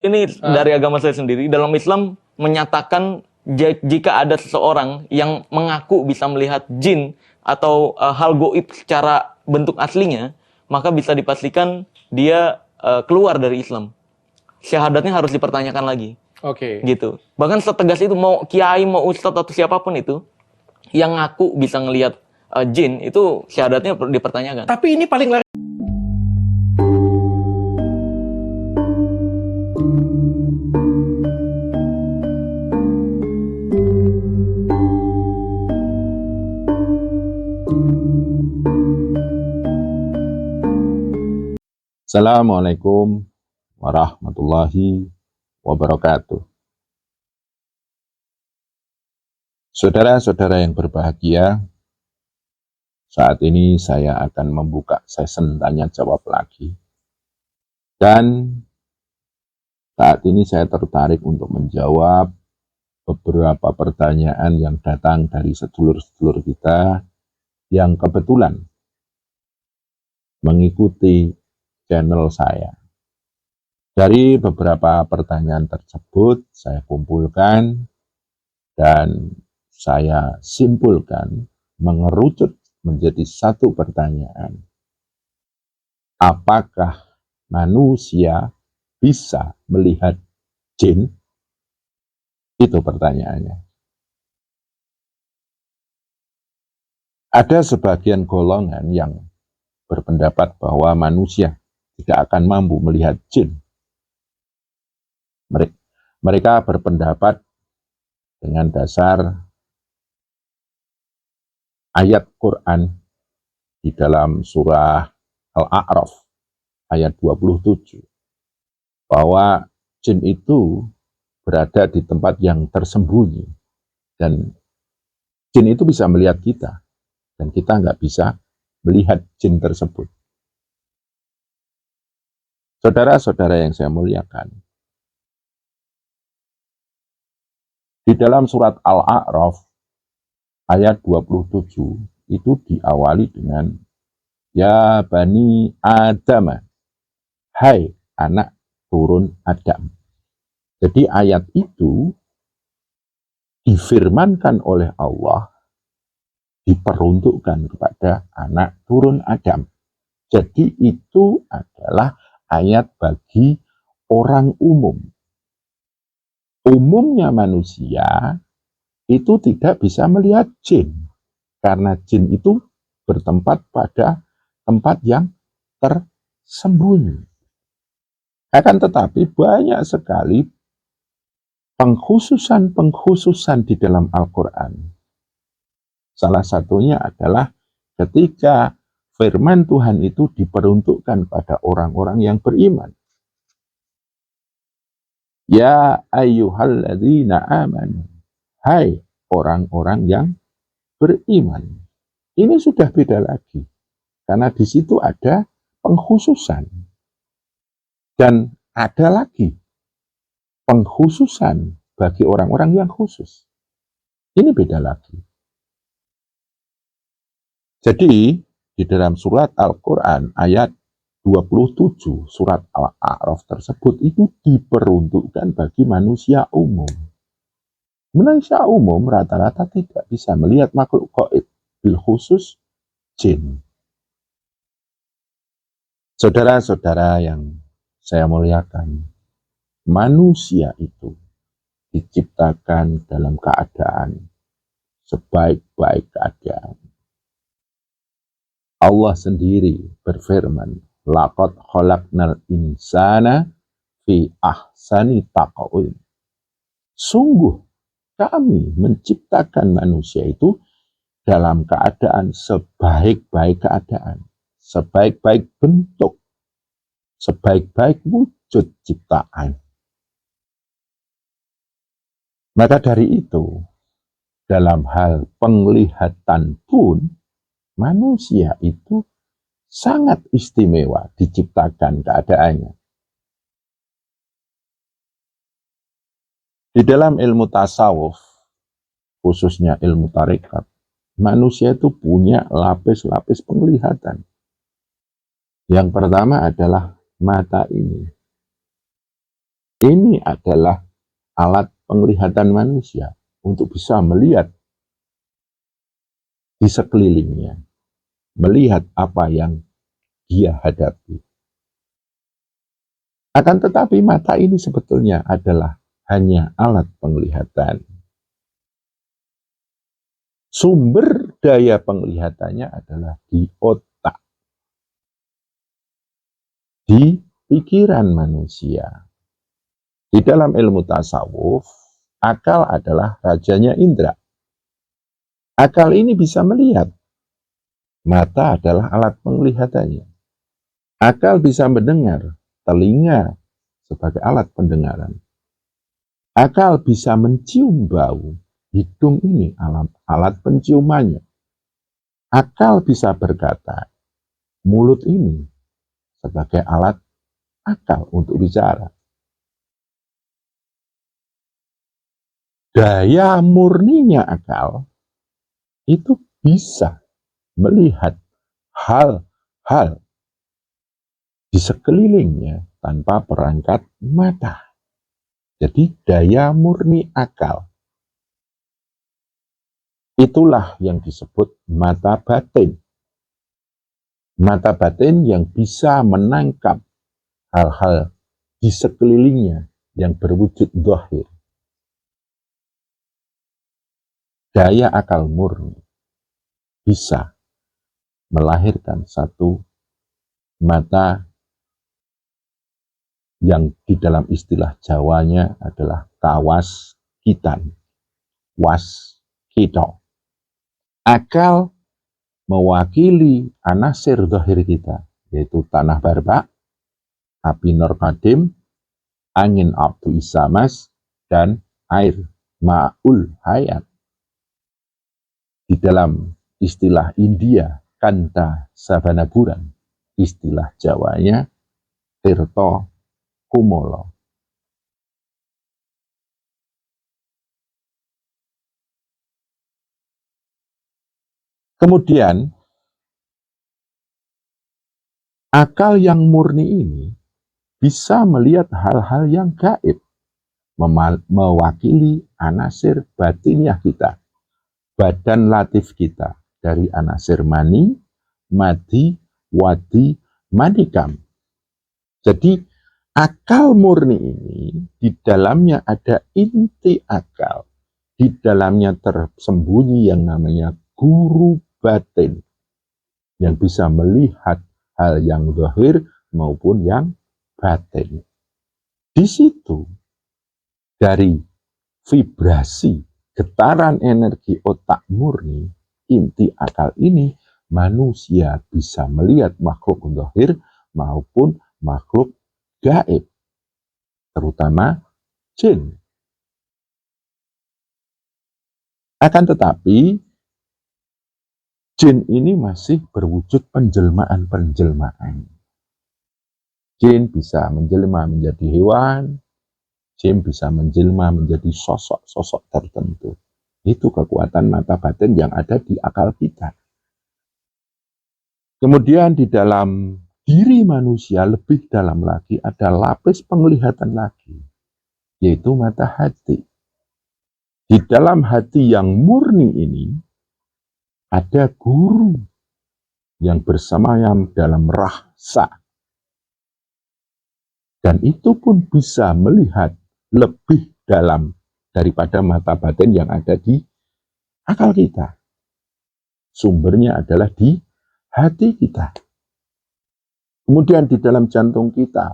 Ini dari agama saya sendiri, dalam Islam menyatakan jika ada seseorang yang mengaku bisa melihat jin atau hal goib secara bentuk aslinya, maka bisa dipastikan dia keluar dari Islam. Syahadatnya harus dipertanyakan lagi. Oke. Gitu. Bahkan setegas itu, mau kiai, mau ustadz atau siapapun itu yang ngaku bisa ngelihat jin, itu syahadatnya dipertanyakan. Tapi ini paling lari. Assalamualaikum warahmatullahi wabarakatuh. Saudara-saudara yang berbahagia, saat ini saya akan membuka sesi tanya jawab lagi. Dan saat ini saya tertarik untuk menjawab beberapa pertanyaan yang datang dari sedulur-sedulur kita yang kebetulan mengikuti channel saya. Dari beberapa pertanyaan tersebut saya kumpulkan dan saya simpulkan mengerucut menjadi satu pertanyaan. Apakah manusia bisa melihat jin? Itu pertanyaannya. Ada sebagian golongan yang berpendapat bahwa manusia tidak akan mampu melihat jin. Mereka berpendapat dengan dasar ayat Quran di dalam surah Al-A'raf ayat 27 bahwa jin itu berada di tempat yang tersembunyi dan jin itu bisa melihat kita dan kita nggak bisa melihat jin tersebut. Saudara-saudara yang saya muliakan, di dalam surat Al-A'raf ayat 27 itu diawali dengan Ya Bani Adam, hai anak turun Adam. Jadi ayat itu difirmankan oleh Allah, diperuntukkan kepada anak turun Adam. Jadi itu adalah ayat bagi orang umum. Umumnya manusia itu tidak bisa melihat jin, karena jin itu bertempat pada tempat yang tersembunyi. Akan tetapi banyak sekali pengkhususan di dalam Al-Quran. Salah satunya adalah ketika firman Tuhan itu diperuntukkan pada orang-orang yang beriman. Ya ayyuhalladzina amanu, hai orang-orang yang beriman. Ini sudah beda lagi, karena di situ ada pengkhususan. Dan ada lagi pengkhususan bagi orang-orang yang khusus. Ini beda lagi. Jadi, di dalam surat Al-Quran ayat 27 surat Al-A'raf tersebut itu diperuntukkan bagi manusia umum. Manusia umum rata-rata tidak bisa melihat makhluk gaib, bil khusus jin. Saudara-saudara yang saya muliakan, manusia itu diciptakan dalam keadaan sebaik-baik keadaan. Allah sendiri berfirman, laqad khalaqnal insana fi ahsani taqwim. Sungguh kami menciptakan manusia itu dalam keadaan sebaik-baik keadaan, sebaik-baik bentuk, sebaik-baik wujud ciptaan. Maka dari itu, dalam hal penglihatan pun, manusia itu sangat istimewa diciptakan keadaannya. Di dalam ilmu tasawuf, khususnya ilmu tarekat, manusia itu punya lapis-lapis penglihatan. Yang pertama adalah mata ini. Ini adalah alat penglihatan manusia untuk bisa melihat di sekelilingnya, melihat apa yang dia hadapi. Akan tetapi mata ini sebetulnya adalah hanya alat penglihatan. Sumber daya penglihatannya adalah di otak, di pikiran manusia. Di dalam ilmu tasawuf, akal adalah rajanya indera. Akal ini bisa melihat. Mata adalah alat penglihatannya. Akal bisa mendengar. Telinga sebagai alat pendengaran. Akal bisa mencium bau. Hidung ini alat penciumannya. Akal bisa berkata. Mulut ini sebagai alat akal untuk bicara. Daya murninya akal itu bisa melihat hal-hal di sekelilingnya tanpa perangkat mata. Jadi daya murni akal. Itulah yang disebut mata batin. Mata batin yang bisa menangkap hal-hal di sekelilingnya yang berwujud zahir. Daya akal murni bisa melahirkan satu mata yang di dalam istilah Jawanya adalah kawas kitan, was kito. Akal mewakili anasir zahir kita, yaitu tanah barba, api nur qadim, angin abdu isamas, dan air ma'ul hayat. Di dalam istilah India, kanta sabanaburan, istilah Jawanya tirto kumolo. Kemudian, akal yang murni ini bisa melihat hal-hal yang gaib, mewakili anasir batiniah kita, badan latif kita, dari anasir mani, madi, wadi, manikam. Jadi, akal murni ini, di dalamnya ada inti akal. Di dalamnya tersembunyi yang namanya guru batin, yang bisa melihat hal yang zahir maupun yang batin. Di situ, dari vibrasi getaran energi otak murni, inti akal ini, manusia bisa melihat makhluk zahir maupun makhluk gaib, terutama jin. Akan tetapi, jin ini masih berwujud penjelmaan-penjelmaan. Jin bisa menjelma menjadi hewan, jin bisa menjelma menjadi sosok-sosok tertentu. Itu kekuatan mata batin yang ada di akal kita. Kemudian di dalam diri manusia lebih dalam lagi ada lapis penglihatan lagi, yaitu mata hati. Di dalam hati yang murni ini ada guru yang bersemayam dalam rahsa. Dan itu pun bisa melihat lebih dalam daripada mata batin yang ada di akal kita. Sumbernya adalah di hati kita. Kemudian di dalam jantung kita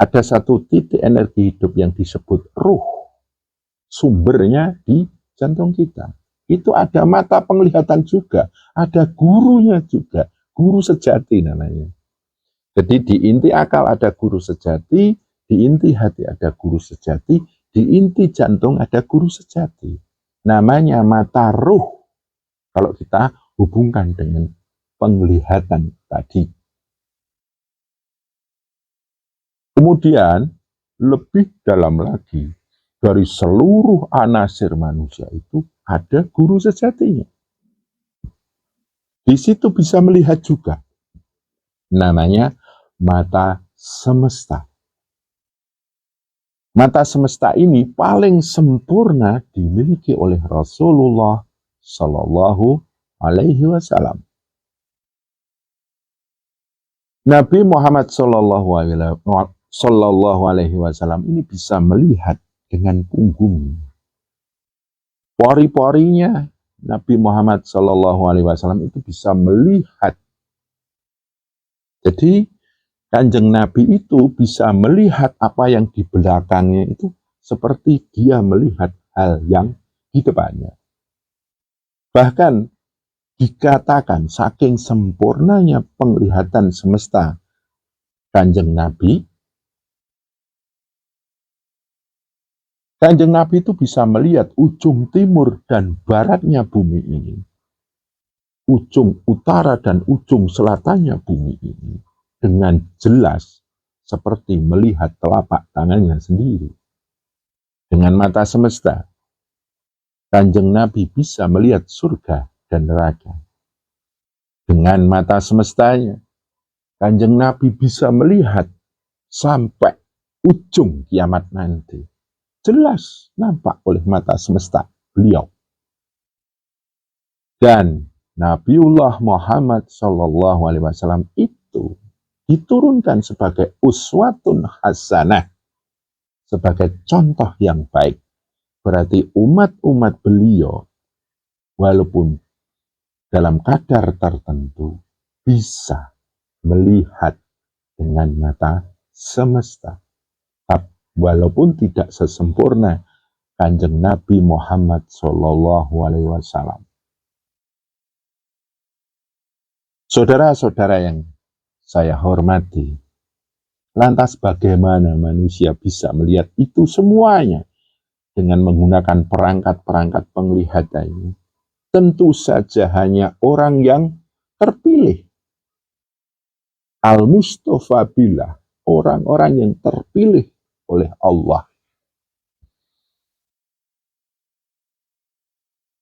ada satu titik energi hidup yang disebut ruh. Sumbernya di jantung kita. Itu ada mata penglihatan juga, ada gurunya juga, guru sejati namanya. Jadi di inti akal ada guru sejati, di inti hati ada guru sejati, di inti jantung ada guru sejati. Namanya mata ruh, kalau kita hubungkan dengan penglihatan tadi. Kemudian lebih dalam lagi, dari seluruh anasir manusia itu ada guru sejatinya. Di situ bisa melihat juga. Namanya mata semesta. Mata semesta ini paling sempurna dimiliki oleh Rasulullah Sallallahu Alaihi Wasallam. Nabi Muhammad Sallallahu Alaihi Wasallam ini bisa melihat dengan punggung. Pori-porinya Nabi Muhammad Sallallahu Alaihi Wasallam itu bisa melihat. Jadi Kanjeng Nabi itu bisa melihat apa yang di belakangnya itu seperti dia melihat hal yang di depannya. Bahkan dikatakan saking sempurnanya penglihatan semesta Kanjeng Nabi itu bisa melihat ujung timur dan baratnya bumi ini, ujung utara dan ujung selatannya bumi ini, dengan jelas seperti melihat telapak tangannya sendiri. Dengan mata semesta, Kanjeng Nabi bisa melihat surga dan neraka. Dengan mata semestanya, Kanjeng Nabi bisa melihat sampai ujung kiamat nanti. Jelas nampak oleh mata semesta beliau. Dan Nabiullah Muhammad SAW itu diturunkan sebagai uswatun hasanah, sebagai contoh yang baik. Berarti umat-umat beliau, walaupun dalam kadar tertentu, bisa melihat dengan mata semesta. Walaupun tidak sesempurna Kanjeng Nabi Muhammad SAW. Saudara-saudara yang saya hormati, lantas bagaimana manusia bisa melihat itu semuanya dengan menggunakan perangkat-perangkat penglihatan? Tentu saja hanya orang yang terpilih. Al-Mustafa billah, orang-orang yang terpilih oleh Allah.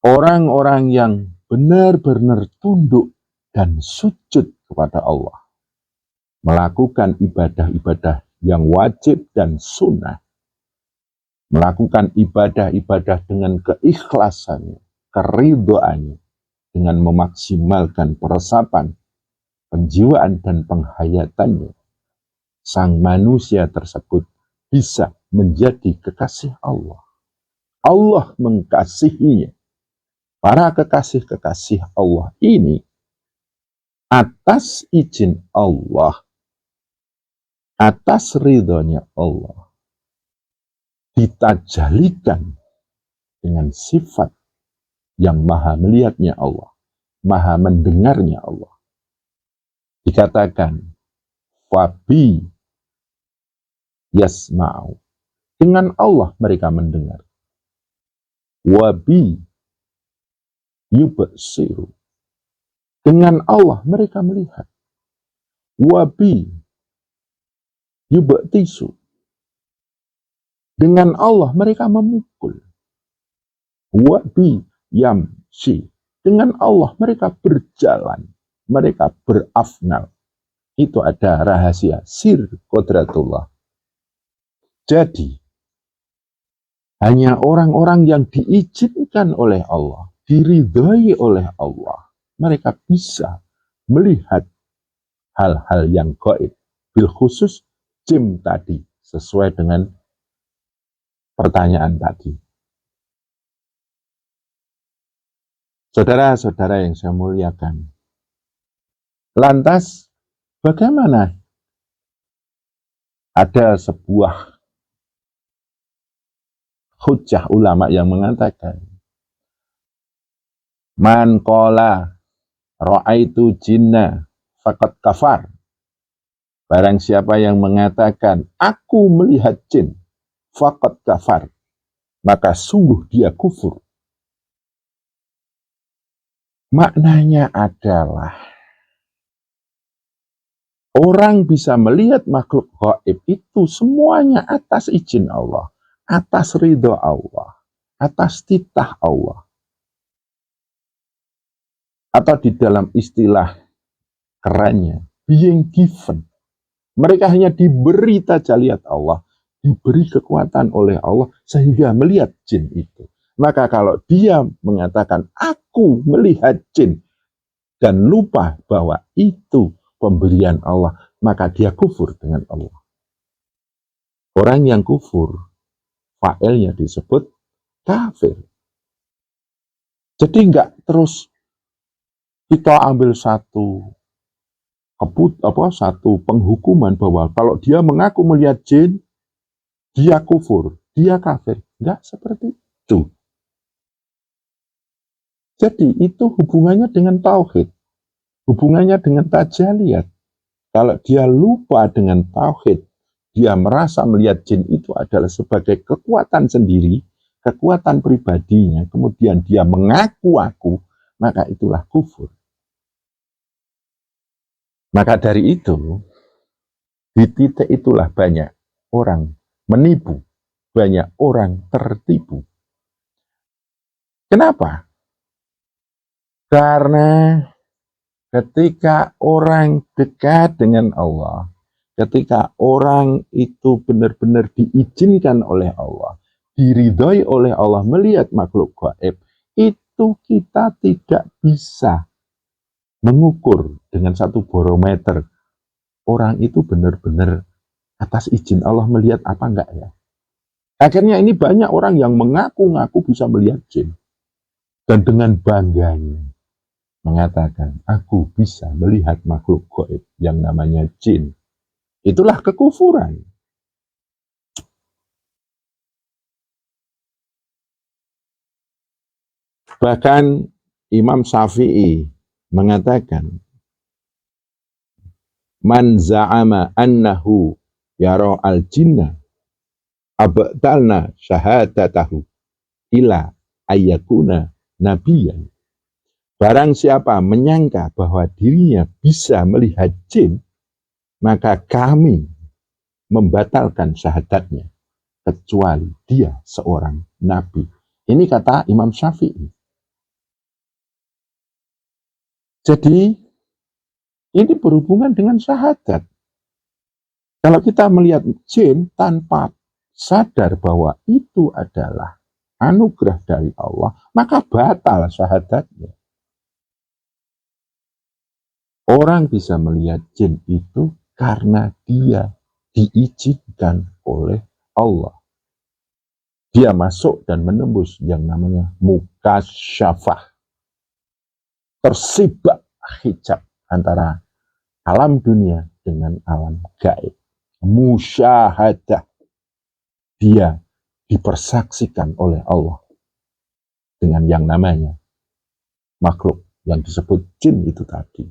Orang-orang yang benar-benar tunduk dan sujud kepada Allah. Melakukan ibadah-ibadah yang wajib dan sunnah. Melakukan ibadah-ibadah dengan keikhlasannya, keridhaannya, dengan memaksimalkan peresapan, penjiwaan dan penghayatannya. Sang manusia tersebut bisa menjadi kekasih Allah. Allah mengasihinya. Para kekasih-kekasih Allah ini atas izin Allah, atas ridhonya Allah, ditajalikan dengan sifat yang maha melihatnya Allah, maha mendengarnya Allah. Dikatakan, Fabi yasma'u. Dengan Allah mereka mendengar. Wabi yubsiru. Dengan Allah mereka melihat. Wabi yubtisu. Dengan Allah mereka memukul. Wabi yamshi. Dengan Allah mereka berjalan. Mereka berafnal. Itu ada rahasia sir qudratullah. Jadi, hanya orang-orang yang diizinkan oleh Allah, diridhai oleh Allah, mereka bisa melihat hal-hal yang gaib. Bil khusus jin tadi, sesuai dengan pertanyaan tadi. Saudara-saudara yang saya muliakan, lantas bagaimana? Ada sebuah hujjah ulama yang mengatakan, man qala ra'aitu jinna faqad kafar. Barang siapa yang mengatakan aku melihat jin, faqad kafar, maka sungguh dia kufur. Maknanya adalah orang bisa melihat makhluk gaib itu semuanya atas izin Allah, atas ridho Allah, atas titah Allah. Atau di dalam istilah kerennya, being given. Mereka hanya diberi tajaliat Allah, diberi kekuatan oleh Allah sehingga melihat jin itu. Maka kalau dia mengatakan, aku melihat jin, dan lupa bahwa itu pemberian Allah, maka dia kufur dengan Allah. Orang yang kufur, fa'ilnya disebut kafir. Jadi enggak terus kita ambil satu penghukuman bahwa kalau dia mengaku melihat jin, dia kufur, dia kafir. Enggak seperti itu. Jadi itu hubungannya dengan tauhid, hubungannya dengan tajaliyat. Kalau dia lupa dengan tauhid, dia merasa melihat jin itu adalah sebagai kekuatan sendiri, kekuatan pribadinya, kemudian dia mengaku-aku, maka itulah kufur. Maka dari itu, di titik itulah banyak orang menipu, banyak orang tertipu. Kenapa? Karena ketika orang dekat dengan Allah, ketika orang itu benar-benar diizinkan oleh Allah, diridhoi oleh Allah melihat makhluk gaib, itu kita tidak bisa mengukur dengan satu barometer. Orang itu benar-benar atas izin Allah melihat apa enggak ya. Akhirnya ini banyak orang yang mengaku-ngaku bisa melihat jin. Dan dengan bangganya mengatakan, aku bisa melihat makhluk gaib yang namanya jin. Itulah kekufuran. Bahkan Imam Syafi'i mengatakan, man za'ama annahu yara al-jinna abtalna syahadatahu ila ayyakuna nabiyan. Barang siapa menyangka bahwa dirinya bisa melihat jin, maka kami membatalkan syahadatnya, kecuali dia seorang nabi. Ini kata Imam Syafi'i. Jadi, ini berhubungan dengan syahadat. Kalau kita melihat jin tanpa sadar bahwa itu adalah anugerah dari Allah, maka batal syahadatnya. Orang bisa melihat jin itu karena dia diizinkan oleh Allah. Dia masuk dan menembus yang namanya mukasyafah. Tersibak hijab antara alam dunia dengan alam gaib. Musyahadah. Dia dipersaksikan oleh Allah dengan yang namanya makhluk yang disebut jin itu tadi.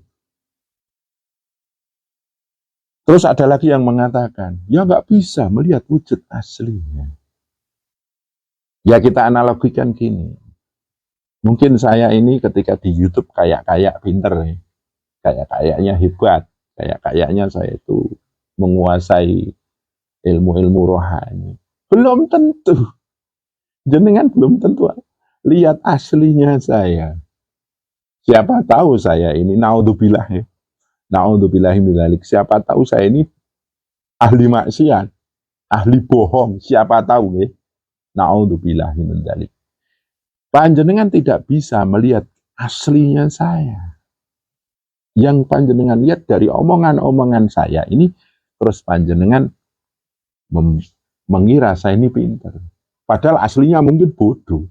Terus ada lagi yang mengatakan, ya nggak bisa melihat wujud aslinya. Ya kita analogikan gini. Mungkin saya ini ketika di YouTube kayak pinter ya. Kayak-kayaknya hebat. Kayak-kayaknya saya itu menguasai ilmu-ilmu rohani. Belum tentu. Jenengan belum tentu lihat aslinya saya. Siapa tahu saya ini naudzubillah ya. Naudzubillahi min dzalik. Siapa tahu saya ini ahli maksiat, ahli bohong, siapa tahu ya. Naudzubillahi min dzalik. Panjenengan tidak bisa melihat aslinya saya. Yang panjenengan lihat dari omongan-omongan saya ini, terus panjenengan mengira saya ini pintar. Padahal aslinya mungkin bodoh.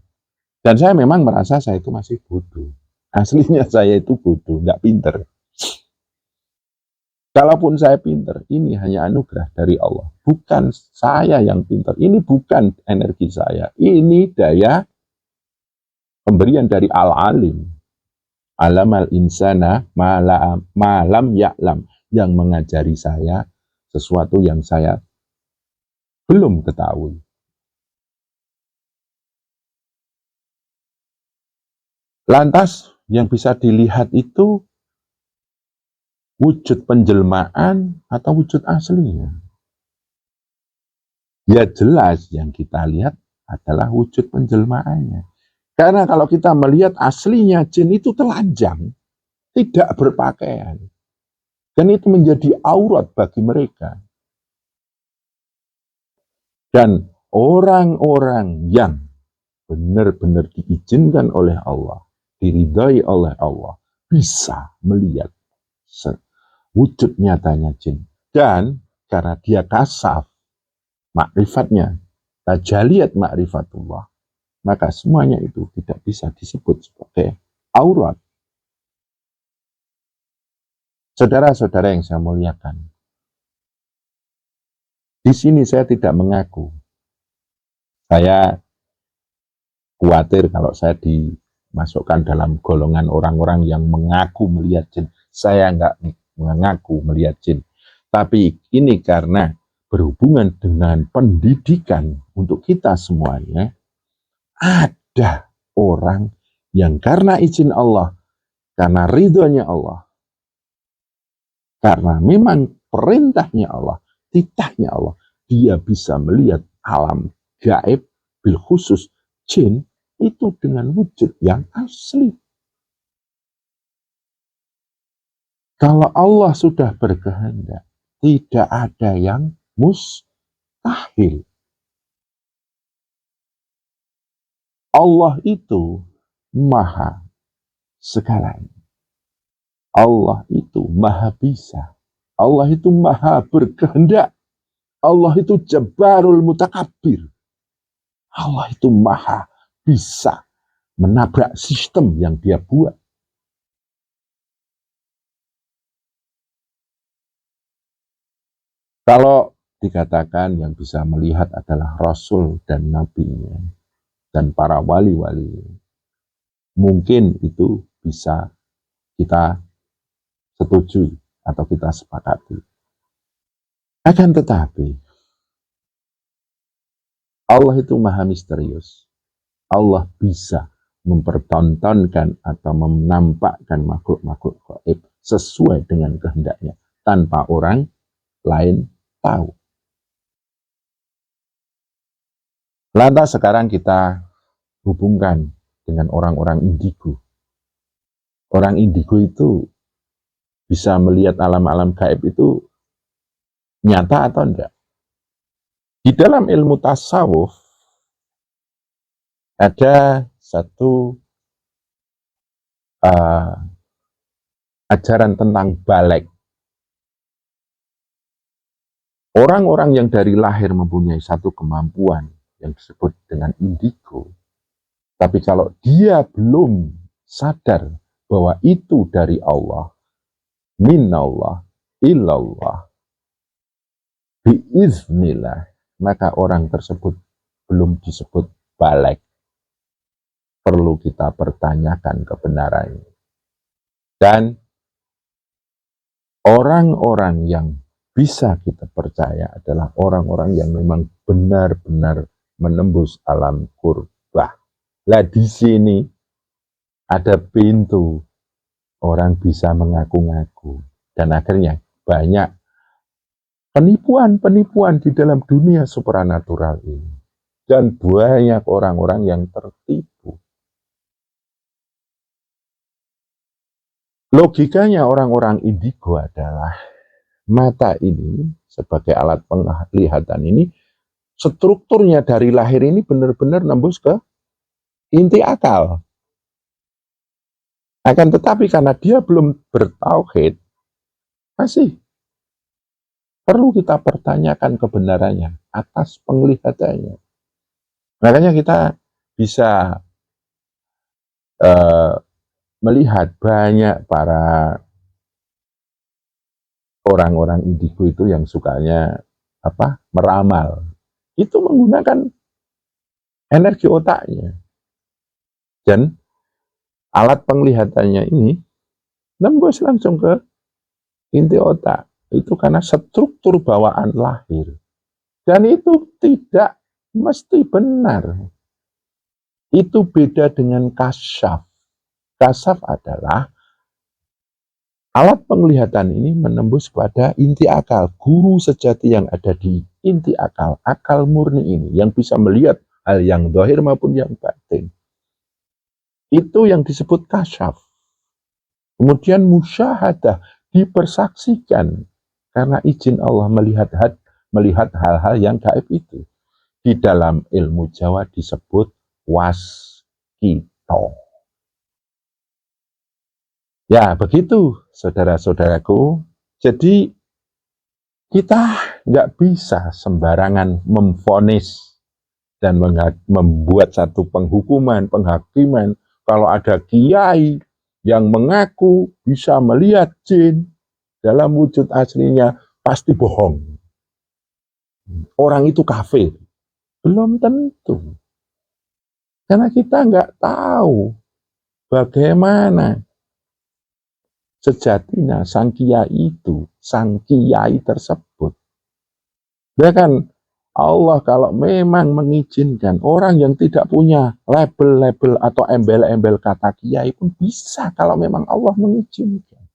Dan saya memang merasa saya itu masih bodoh. Aslinya saya itu bodoh, nggak pintar. Kalaupun saya pintar, ini hanya anugerah dari Allah. Bukan saya yang pintar. Ini bukan energi saya. Ini daya pemberian dari Al-Alim. Alamal insana malam ya'lam. Yang mengajari saya sesuatu yang saya belum ketahui. Lantas yang bisa dilihat itu wujud penjelmaan atau wujud aslinya. Ya jelas yang kita lihat adalah wujud penjelmaannya. Karena kalau kita melihat aslinya jin itu telanjang, tidak berpakaian. Dan itu menjadi aurat bagi mereka. Dan orang-orang yang benar-benar diizinkan oleh Allah, diridhai oleh Allah, bisa melihat wujud nyatanya jin. Dan karena dia kasaf makrifatnya, tajaliyat makrifatullah, maka semuanya itu tidak bisa disebut sebagai aurat. Saudara-saudara yang saya muliakan, di sini saya tidak mengaku. Saya khawatir kalau saya dimasukkan dalam golongan orang-orang yang mengaku melihat jin. Saya nggak mengaku melihat jin. Tapi ini karena berhubungan dengan pendidikan untuk kita semuanya, ada orang yang karena izin Allah, karena ridhonya Allah, karena memang perintahnya Allah, titahnya Allah, dia bisa melihat alam gaib, bil khusus jin, itu dengan wujud yang asli. Kalau Allah sudah berkehendak, tidak ada yang mustahil. Allah itu maha segalanya. Allah itu maha bisa. Allah itu maha berkehendak. Allah itu Jabbarul Mutakabbir. Allah itu maha bisa menabrak sistem yang dia buat. Kalau dikatakan yang bisa melihat adalah Rasul dan Nabi-Nya dan para wali-wali, mungkin itu bisa kita setujui atau kita sepakati. Akan tetapi, Allah itu maha misterius. Allah bisa mempertontonkan atau menampakkan makhluk-makhluk gaib sesuai dengan kehendaknya tanpa orang lain tahu. Lantas sekarang kita hubungkan dengan orang-orang indigo. Orang indigo itu bisa melihat alam-alam gaib itu nyata atau enggak? Di dalam ilmu tasawuf ada satu ajaran tentang balek. Orang-orang yang dari lahir mempunyai satu kemampuan yang disebut dengan indigo, tapi kalau dia belum sadar bahwa itu dari Allah, minallah, illallah, biiznillah, maka orang tersebut belum disebut balek. Perlu kita pertanyakan kebenarannya. Dan orang-orang yang bisa kita percaya adalah orang-orang yang memang benar-benar menembus alam kurbah. Lah di sini ada pintu orang bisa mengaku-ngaku dan akhirnya banyak penipuan-penipuan di dalam dunia supranatural ini dan banyak orang-orang yang tertipu. Logikanya orang-orang indigo adalah mata ini sebagai alat penglihatan ini strukturnya dari lahir ini benar-benar nembus ke inti akal. Akan tetapi karena dia belum bertauhid, masih perlu kita pertanyakan kebenarannya atas penglihatannya. Makanya kita bisa melihat banyak para orang-orang indigo itu yang sukanya meramal. Itu menggunakan energi otaknya. Dan alat penglihatannya ini nembus langsung ke inti otak. Itu karena struktur bawaan lahir. Dan itu tidak mesti benar. Itu beda dengan kasyaf. Kasyaf adalah alat penglihatan ini menembus pada inti akal. Guru sejati yang ada di inti akal. Akal murni ini yang bisa melihat hal yang zahir maupun yang batin. Itu yang disebut kasyaf. Kemudian musyahadah dipersaksikan karena izin Allah melihat hal-hal yang gaib itu. di dalam ilmu Jawa disebut waskita. Ya, begitu saudara-saudaraku. Jadi kita nggak bisa sembarangan memvonis dan membuat satu penghakiman. Kalau ada kiai yang mengaku bisa melihat jin dalam wujud aslinya, pasti bohong. Orang itu kafir. Belum tentu. Karena kita nggak tahu bagaimana sejatinya sang kiai tersebut. Ya kan, Allah kalau memang mengizinkan orang yang tidak punya label-label atau embel-embel kata kiai pun bisa kalau memang Allah mengizinkan.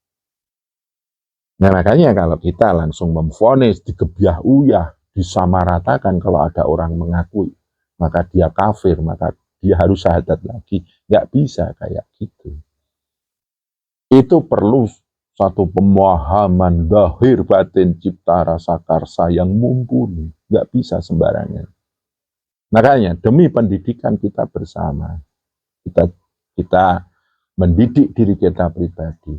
Nah makanya kalau kita langsung memvonis, digebyah-uyah, disamaratakan kalau ada orang mengakui, maka dia kafir, maka dia harus syahadat lagi. Nggak bisa kayak gitu. Itu perlu satu pemahaman zahir batin cipta rasa karsa yang mumpuni. Nggak bisa sembarangan. Makanya demi pendidikan kita bersama, kita mendidik diri kita pribadi,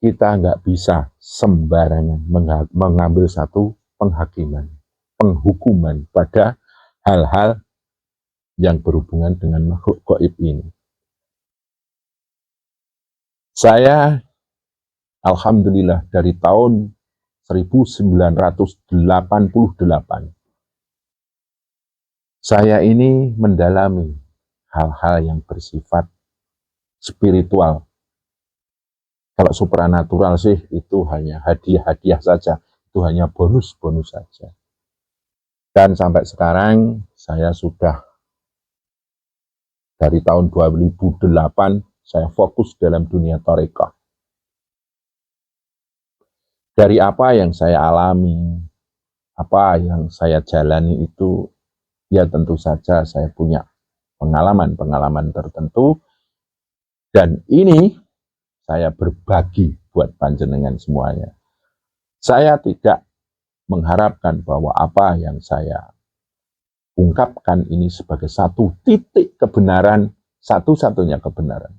kita nggak bisa sembarangan mengambil satu penghakiman, penghukuman pada hal-hal yang berhubungan dengan makhluk gaib ini. Saya alhamdulillah dari tahun 1988 saya ini mendalami hal-hal yang bersifat spiritual. Kalau supranatural sih itu hanya hadiah-hadiah saja, itu hanya bonus-bonus saja. Dan sampai sekarang saya sudah dari tahun 2008 saya fokus dalam dunia tarekah. Dari apa yang saya alami, apa yang saya jalani itu, ya tentu saja saya punya pengalaman-pengalaman tertentu, dan ini saya berbagi buat panjenengan semuanya. Saya tidak mengharapkan bahwa apa yang saya ungkapkan ini sebagai satu titik kebenaran, satu-satunya kebenaran.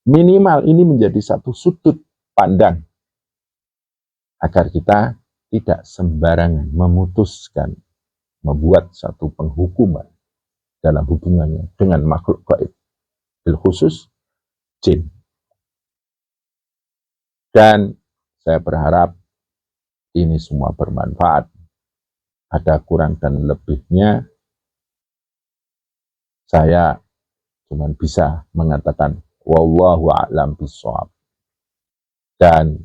Minimal ini menjadi satu sudut pandang agar kita tidak sembarangan memutuskan, membuat satu penghukuman dalam hubungannya dengan makhluk gaib, bil khusus jin. Dan saya berharap ini semua bermanfaat. Ada kurang dan lebihnya, saya cuma bisa mengatakan wallahu a'lam bishawab. Dan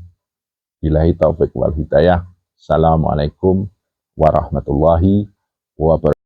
billahi taufik wal hidayah. Assalamualaikum warahmatullahi wabarakatuh.